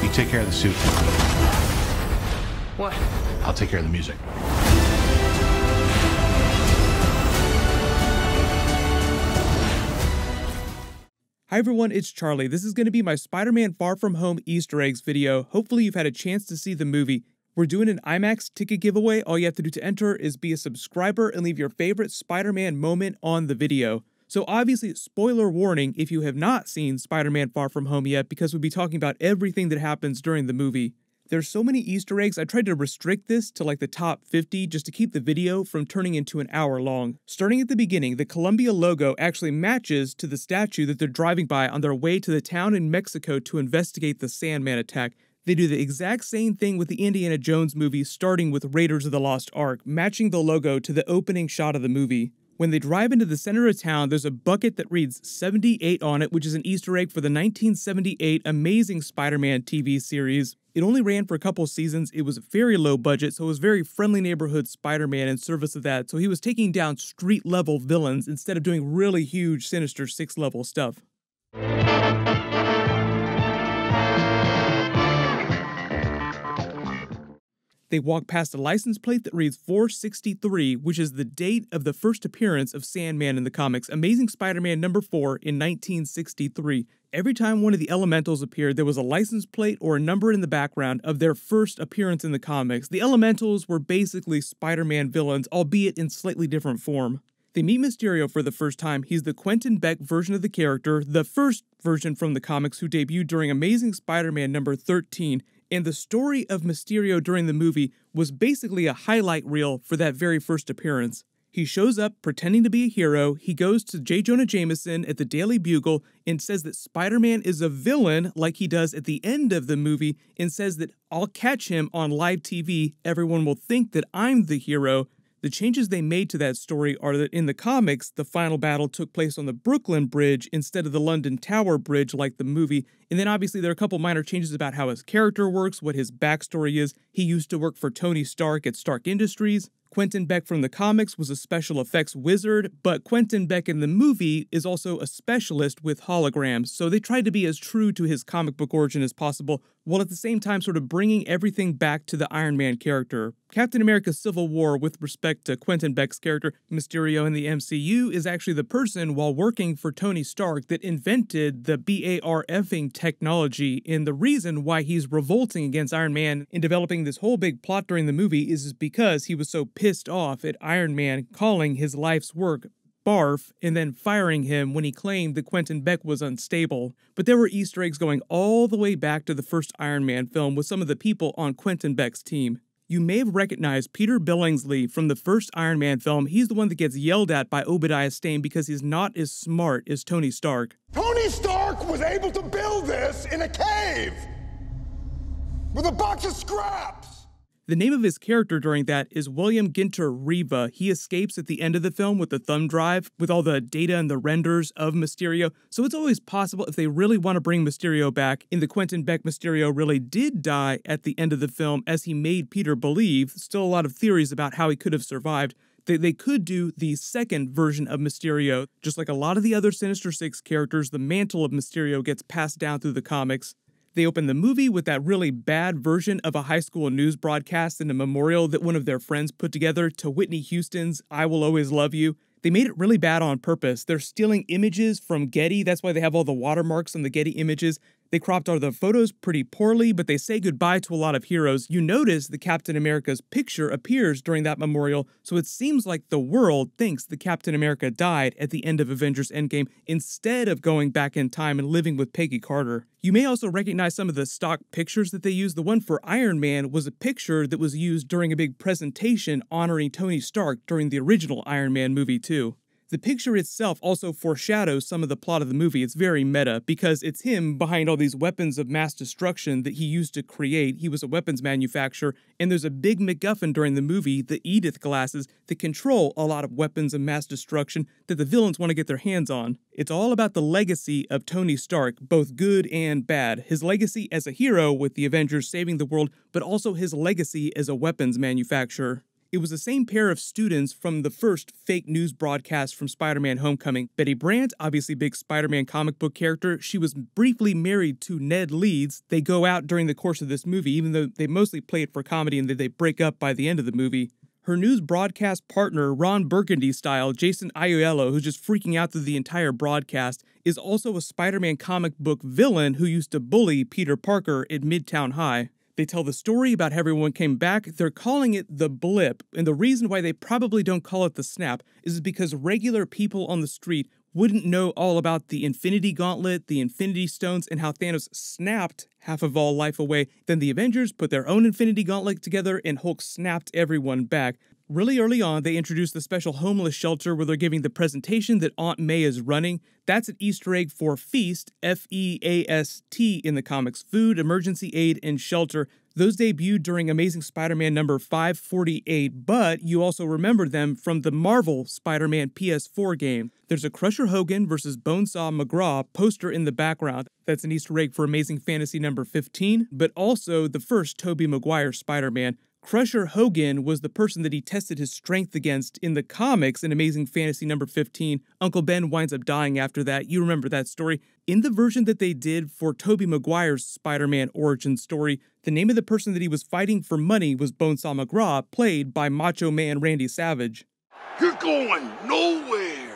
You take care of the suit. What? I'll take care of the music. Hi everyone, it's Charlie. This is going to be my Spider-Man Far From Home Easter eggs video. Hopefully you've had a chance to see the movie. We're doing an IMAX ticket giveaway. All you have to do to enter is be a subscriber and leave your favorite Spider-Man moment on the video. So obviously, spoiler warning if you have not seen Spider-Man Far From Home yet, because we'll be talking about everything that happens during the movie. There's so many Easter eggs, I tried to restrict this to like the top 50 just to keep the video from turning into an hour long. Starting at the beginning, the Columbia logo actually matches to the statue that they're driving by on their way to the town in Mexico to investigate the Sandman attack. They do the exact same thing with the Indiana Jones movie, starting with Raiders of the Lost Ark, matching the logo to the opening shot of the movie. When they drive into the center of town, there's a bucket that reads 78 on it, which is an Easter egg for the 1978 Amazing Spider-Man TV series. It only ran for a couple seasons, it was very low budget, so it was very friendly neighborhood Spider-Man in service of that, so he was taking down street-level villains instead of doing really huge Sinister Six-level stuff. They walk past a license plate that reads 463, which is the date of the first appearance of Sandman in the comics, Amazing Spider-Man number 4 in 1963. Every time one of the Elementals appeared, there was a license plate or a number in the background of their first appearance in the comics. The Elementals were basically Spider-Man villains, albeit in slightly different form. They meet Mysterio for the first time. He's the Quentin Beck version of the character, the first version from the comics who debuted during Amazing Spider-Man number 13. And the story of Mysterio during the movie was basically a highlight reel for that very first appearance. He shows up pretending to be a hero, he goes to J. Jonah Jameson at the Daily Bugle and says that Spider-Man is a villain like he does at the end of the movie, and says that I'll catch him on live TV, everyone will think that I'm the hero. The changes they made to that story are that in the comics, the final battle took place on the Brooklyn Bridge instead of the London Tower Bridge like the movie, and then obviously there are a couple minor changes about how his character works, what his backstory is. He used to work for Tony Stark at Stark Industries. Quentin Beck from the comics was a special effects wizard, but Quentin Beck in the movie is also a specialist with holograms, so they tried to be as true to his comic book origin as possible, while at the same time sort of bringing everything back to the Iron Man character. Captain America Civil War, with respect to Quentin Beck's character, Mysterio in the MCU, is actually the person, while working for Tony Stark, that invented the BARFing technology, and the reason why he's revolting against Iron Man in developing this whole big plot during the movie is because he was so pissed off at Iron Man calling his life's work barf and then firing him when he claimed that Quentin Beck was unstable. But there were Easter eggs going all the way back to the first Iron Man film with some of the people on Quentin Beck's team. You may have recognized Peter Billingsley from the first Iron Man film. He's the one that gets yelled at by Obadiah Stane because he's not as smart as Tony Stark. Tony Stark was able to build this in a cave with a box of scraps. The name of his character during that is William Ginter Riva. He escapes at the end of the film with the thumb drive, with all the data and the renders of Mysterio, so it's always possible if they really want to bring Mysterio back, and the Quentin Beck Mysterio really did die at the end of the film as he made Peter believe, still a lot of theories about how he could have survived, they could do the second version of Mysterio. Just like a lot of the other Sinister Six characters, the mantle of Mysterio gets passed down through the comics. They open the movie with that really bad version of a high school news broadcast and a memorial that one of their friends put together to Whitney Houston's I Will Always Love You. They made it really bad on purpose. They're stealing images from Getty. That's why they have all the watermarks on the Getty images. They cropped all the photos pretty poorly, but they say goodbye to a lot of heroes. You notice that Captain America's picture appears during that memorial, so it seems like the world thinks that Captain America died at the end of Avengers Endgame instead of going back in time and living with Peggy Carter. You may also recognize some of the stock pictures that they used. The one for Iron Man was a picture that was used during a big presentation honoring Tony Stark during the original Iron Man movie too. The picture itself also foreshadows some of the plot of the movie. It's very meta, because it's him behind all these weapons of mass destruction that he used to create. He was a weapons manufacturer, and there's a big MacGuffin during the movie, the Edith glasses, that control a lot of weapons of mass destruction that the villains want to get their hands on. It's all about the legacy of Tony Stark, both good and bad. His legacy as a hero with the Avengers saving the world, but also his legacy as a weapons manufacturer. It was the same pair of students from the first fake news broadcast from Spider-Man Homecoming. Betty Brant, obviously big Spider-Man comic book character, she was briefly married to Ned Leeds. They go out during the course of this movie, even though they mostly play it for comedy and they break up by the end of the movie. Her news broadcast partner, Ron Burgundy style, Jason Aiello, who's just freaking out through the entire broadcast, is also a Spider-Man comic book villain who used to bully Peter Parker at Midtown High. They tell the story about how everyone came back. They're calling it the blip, and the reason why they probably don't call it the snap is because regular people on the street wouldn't know all about the Infinity Gauntlet, the Infinity Stones, and how Thanos snapped half of all life away. Then the Avengers put their own Infinity Gauntlet together, and Hulk snapped everyone back. Really early on, they introduced the special homeless shelter where they're giving the presentation that Aunt May is running. That's an Easter egg for Feast, F-E-A-S-T in the comics. Food, emergency aid, and shelter. Those debuted during Amazing Spider-Man number 548, but you also remember them from the Marvel Spider-Man PS4 game. There's a Crusher Hogan versus Bonesaw McGraw poster in the background. That's an Easter egg for Amazing Fantasy number 15, but also the first Tobey Maguire Spider-Man. Crusher Hogan was the person that he tested his strength against in the comics in Amazing Fantasy number 15. Uncle Ben winds up dying after that. You remember that story. In the version that they did for Tobey Maguire's Spider-Man origin story, the name of the person that he was fighting for money was Bonesaw McGraw, played by Macho Man Randy Savage. You're going nowhere.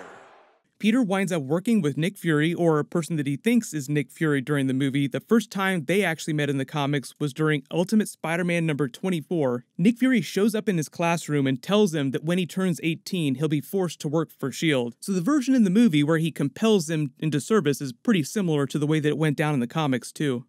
Peter winds up working with Nick Fury, or a person that he thinks is Nick Fury during the movie. The first time they actually met in the comics was during Ultimate Spider-Man number 24. Nick Fury shows up in his classroom and tells him that when he turns 18, he'll be forced to work for S.H.I.E.L.D. So the version in the movie where he compels him into service is pretty similar to the way that it went down in the comics too.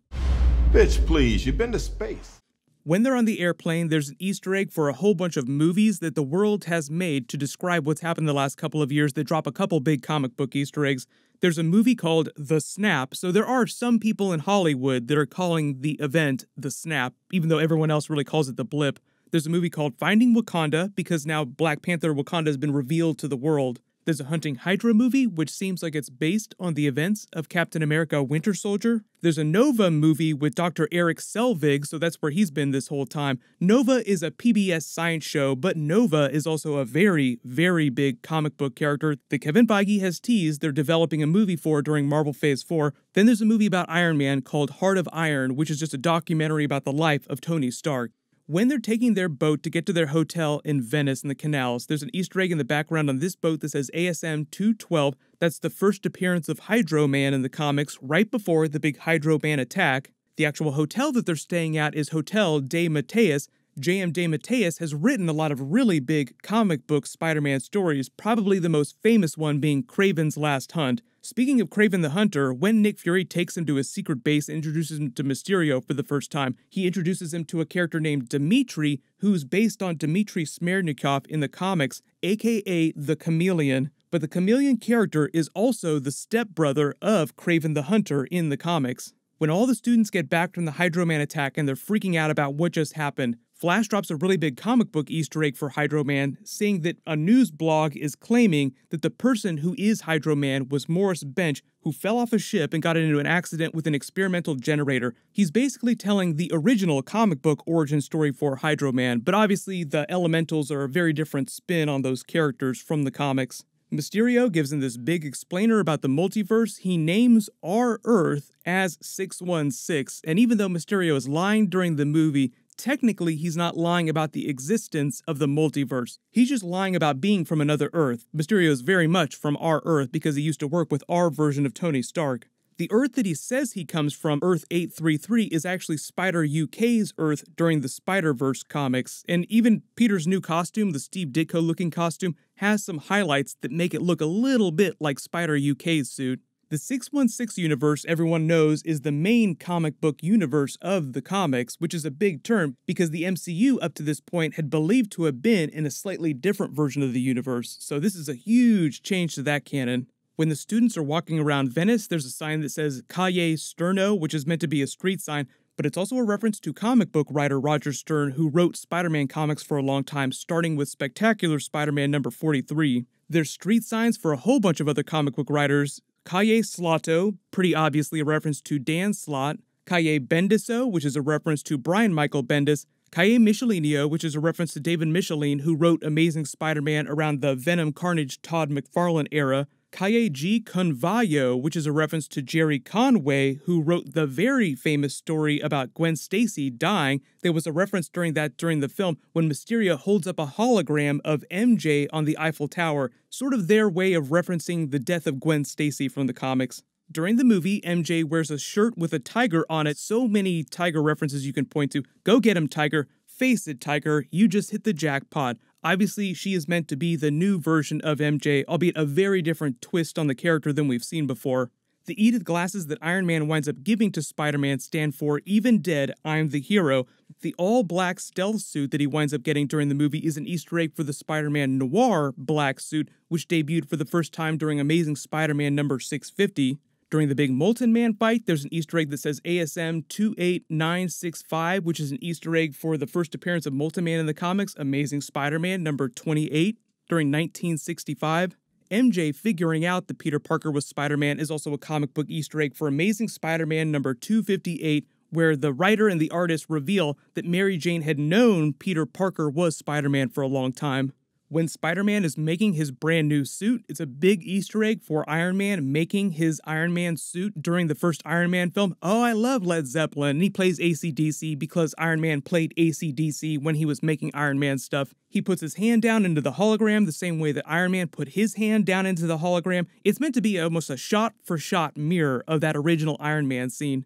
Bitch, please, you've been to space. When they're on the airplane, there's an Easter egg for a whole bunch of movies that the world has made to describe what's happened the last couple of years that drop a couple big comic book Easter eggs. There's a movie called The Snap, so there are some people in Hollywood that are calling the event The Snap, even though everyone else really calls it The Blip. There's a movie called Finding Wakanda, because now Black Panther Wakanda has been revealed to the world. There's a Hunting Hydra movie, which seems like it's based on the events of Captain America Winter Soldier. There's a Nova movie with Dr. Eric Selvig, so that's where he's been this whole time. Nova is a PBS science show, but Nova is also a very, very big comic book character that Kevin Feige has teased they're developing a movie for during Marvel Phase 4. Then there's a movie about Iron Man called Heart of Iron, which is just a documentary about the life of Tony Stark. When they're taking their boat to get to their hotel in Venice in the canals, there's an Easter egg in the background on this boat that says ASM 212. That's the first appearance of Hydro Man in the comics right before the big Hydro Man attack. The actual hotel that they're staying at is Hotel de Mateus. J.M. de Mateus has written a lot of really big comic book Spider-Man stories, probably the most famous one being Kraven's Last Hunt. Speaking of Kraven the Hunter, when Nick Fury takes him to his secret base and introduces him to Mysterio for the first time, he introduces him to a character named Dimitri, who's based on Dmitry Smernikov in the comics, aka the Chameleon. But the Chameleon character is also the stepbrother of Kraven the Hunter in the comics. When all the students get back from the Hydro Man attack and they're freaking out about what just happened, Flash drops a really big comic book Easter egg for Hydro Man, saying that a news blog is claiming that the person who is Hydro Man was Morris Bench, who fell off a ship and got into an accident with an experimental generator. He's basically telling the original comic book origin story for Hydro Man, but obviously the Elementals are a very different spin on those characters from the comics. Mysterio gives him this big explainer about the multiverse. He names our Earth as 616, and even though Mysterio is lying during the movie, technically he's not lying about the existence of the multiverse. He's just lying about being from another Earth. Mysterio is very much from our Earth because he used to work with our version of Tony Stark. The Earth that he says he comes from, Earth 833, is actually Spider UK's Earth during the Spider-Verse comics, and even Peter's new costume, the Steve Ditko-looking costume, has some highlights that make it look a little bit like Spider UK's suit. The 616 universe, everyone knows, is the main comic book universe of the comics, which is a big term because the MCU up to this point had believed to have been in a slightly different version of the universe, so this is a huge change to that canon. When the students are walking around Venice, there's a sign that says Calle Sterno, which is meant to be a street sign, but it's also a reference to comic book writer Roger Stern, who wrote Spider-Man comics for a long time, starting with Spectacular Spider-Man number 43. There's street signs for a whole bunch of other comic book writers. Calle Slotto, pretty obviously a reference to Dan Slott. Calle Bendiso, which is a reference to Brian Michael Bendis. Kaye Michelinio, which is a reference to David Michelin, who wrote Amazing Spider-Man around the Venom Carnage Todd McFarlane era. Kaye G. Convallo, which is a reference to Jerry Conway, who wrote the very famous story about Gwen Stacy dying. There was a reference during the film when Mysterio holds up a hologram of MJ on the Eiffel Tower, sort of their way of referencing the death of Gwen Stacy from the comics. During the movie, MJ wears a shirt with a tiger on it. So many tiger references you can point to. Go get him, Tiger. Face it, Tiger. You just hit the jackpot. Obviously, she is meant to be the new version of MJ, albeit a very different twist on the character than we've seen before. The Edith glasses that Iron Man winds up giving to Spider-Man stand for "Even dead, I'm the hero." The all-black stealth suit that he winds up getting during the movie is an Easter egg for the Spider-Man Noir black suit, which debuted for the first time during Amazing Spider-Man number 650. During the big Molten Man fight, there's an Easter egg that says ASM 28965, which is an Easter egg for the first appearance of Molten Man in the comics, Amazing Spider-Man number 28, during 1965. MJ figuring out that Peter Parker was Spider-Man is also a comic book Easter egg for Amazing Spider-Man number 258, where the writer and the artist reveal that Mary Jane had known Peter Parker was Spider-Man for a long time. When Spider-Man is making his brand new suit, it's a big Easter egg for Iron Man making his Iron Man suit during the first Iron Man film. Oh, I love Led Zeppelin, and he plays AC/DC because Iron Man played AC/DC when he was making Iron Man stuff. He puts his hand down into the hologram the same way that Iron Man put his hand down into the hologram. It's meant to be almost a shot-for-shot mirror of that original Iron Man scene.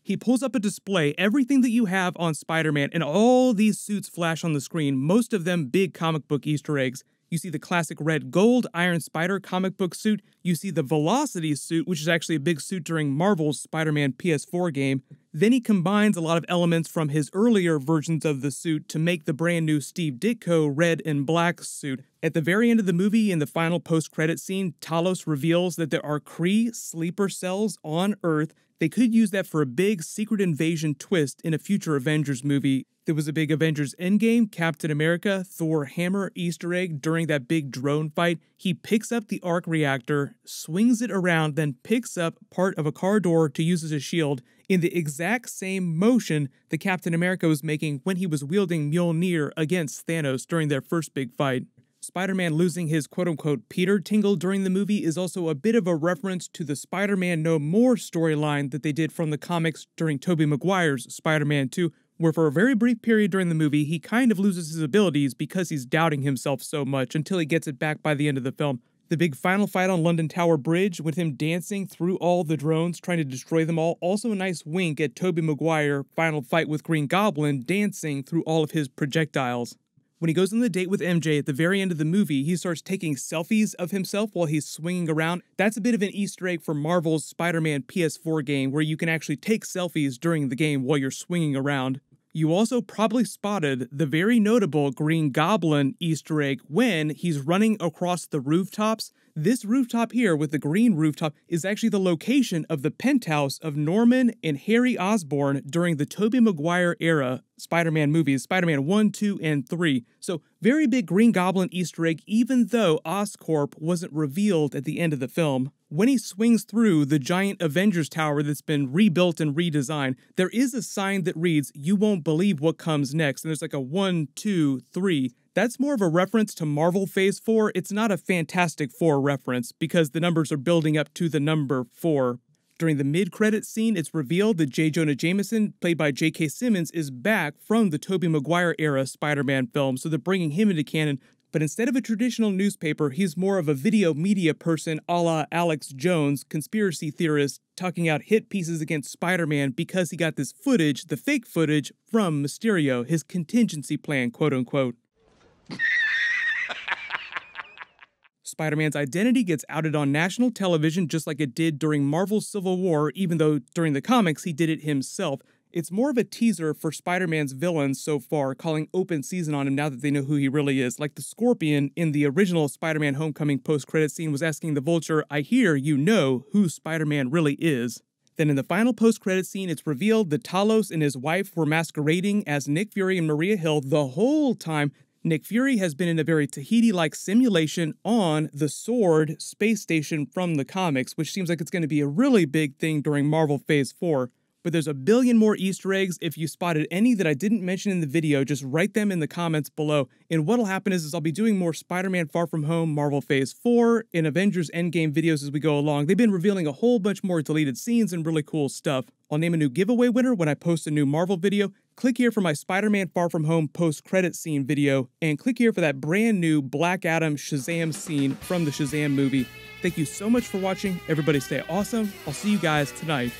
He pulls up a display, everything that you have on Spider-Man, and all these suits flash on the screen, most of them big comic book Easter eggs. You see the classic red gold Iron Spider comic book suit. You see the Velocity suit, which is actually a big suit during Marvel's Spider-Man PS4 game. Then he combines a lot of elements from his earlier versions of the suit to make the brand new Steve Ditko red and black suit. At the very end of the movie, in the final post-credit scene, Talos reveals that there are Kree sleeper cells on Earth. They could use that for a big secret invasion twist in a future Avengers movie. There was a big Avengers Endgame, Captain America, Thor hammer Easter egg during that big drone fight. He picks up the arc reactor, swings it around, then picks up part of a car door to use as a shield in the exact same motion that Captain America was making when he was wielding Mjolnir against Thanos during their first big fight. Spider-Man losing his quote-unquote Peter tingle during the movie is also a bit of a reference to the Spider-Man No More storyline that they did from the comics during Tobey Maguire's Spider-Man 2, where for a very brief period during the movie, he kind of loses his abilities because he's doubting himself so much until he gets it back by the end of the film. The big final fight on London Tower Bridge with him dancing through all the drones, trying to destroy them all. Also a nice wink at Tobey Maguire final fight with Green Goblin dancing through all of his projectiles. When he goes on the date with MJ at the very end of the movie, he starts taking selfies of himself while he's swinging around. That's a bit of an Easter egg for Marvel's Spider-Man PS4 game, where you can actually take selfies during the game while you're swinging around. You also probably spotted the very notable Green Goblin Easter egg when he's running across the rooftops. This rooftop here with the green rooftop is actually the location of the penthouse of Norman and Harry Osborn during the Tobey Maguire era Spider-Man movies, Spider-Man 1, 2, and 3. So very big Green Goblin Easter egg, even though Oscorp wasn't revealed at the end of the film. When he swings through the giant Avengers tower that's been rebuilt and redesigned, there is a sign that reads, "You won't believe what comes next." And there's like a 1, 2, 3. That's more of a reference to Marvel Phase 4. It's not a Fantastic Four reference because the numbers are building up to the number 4. During the mid-credits scene, it's revealed that J. Jonah Jameson, played by J.K. Simmons, is back from the Tobey Maguire era Spider-Man film, so they're bringing him into canon. But instead of a traditional newspaper, he's more of a video media person a la Alex Jones, conspiracy theorist, talking out hit pieces against Spider-Man because he got this footage, the fake footage, from Mysterio, his contingency plan, quote-unquote. Spider-Man's identity gets outed on national television just like it did during Marvel's Civil War, even though during the comics he did it himself. It's more of a teaser for Spider-Man's villains so far, calling open season on him now that they know who he really is. Like the Scorpion in the original Spider-Man Homecoming post-credit scene was asking the Vulture, "I hear you know who Spider-Man really is." Then in the final post-credit scene, it's revealed that Talos and his wife were masquerading as Nick Fury and Maria Hill the whole time. Nick Fury has been in a very Tahiti-like simulation on the Sword space station from the comics, which seems like it's going to be a really big thing during Marvel Phase 4. But there's a billion more Easter eggs. If you spotted any that I didn't mention in the video, just write them in the comments below. And what'll happen is I'll be doing more Spider-Man Far From Home, Marvel Phase 4, and Avengers Endgame videos as we go along. They've been revealing a whole bunch more deleted scenes and really cool stuff. I'll name a new giveaway winner when I post a new Marvel video. Click here for my Spider-Man Far From Home post-credit scene video, and click here for that brand new Black Adam Shazam scene from the Shazam movie. Thank you so much for watching. Everybody stay awesome. I'll see you guys tonight.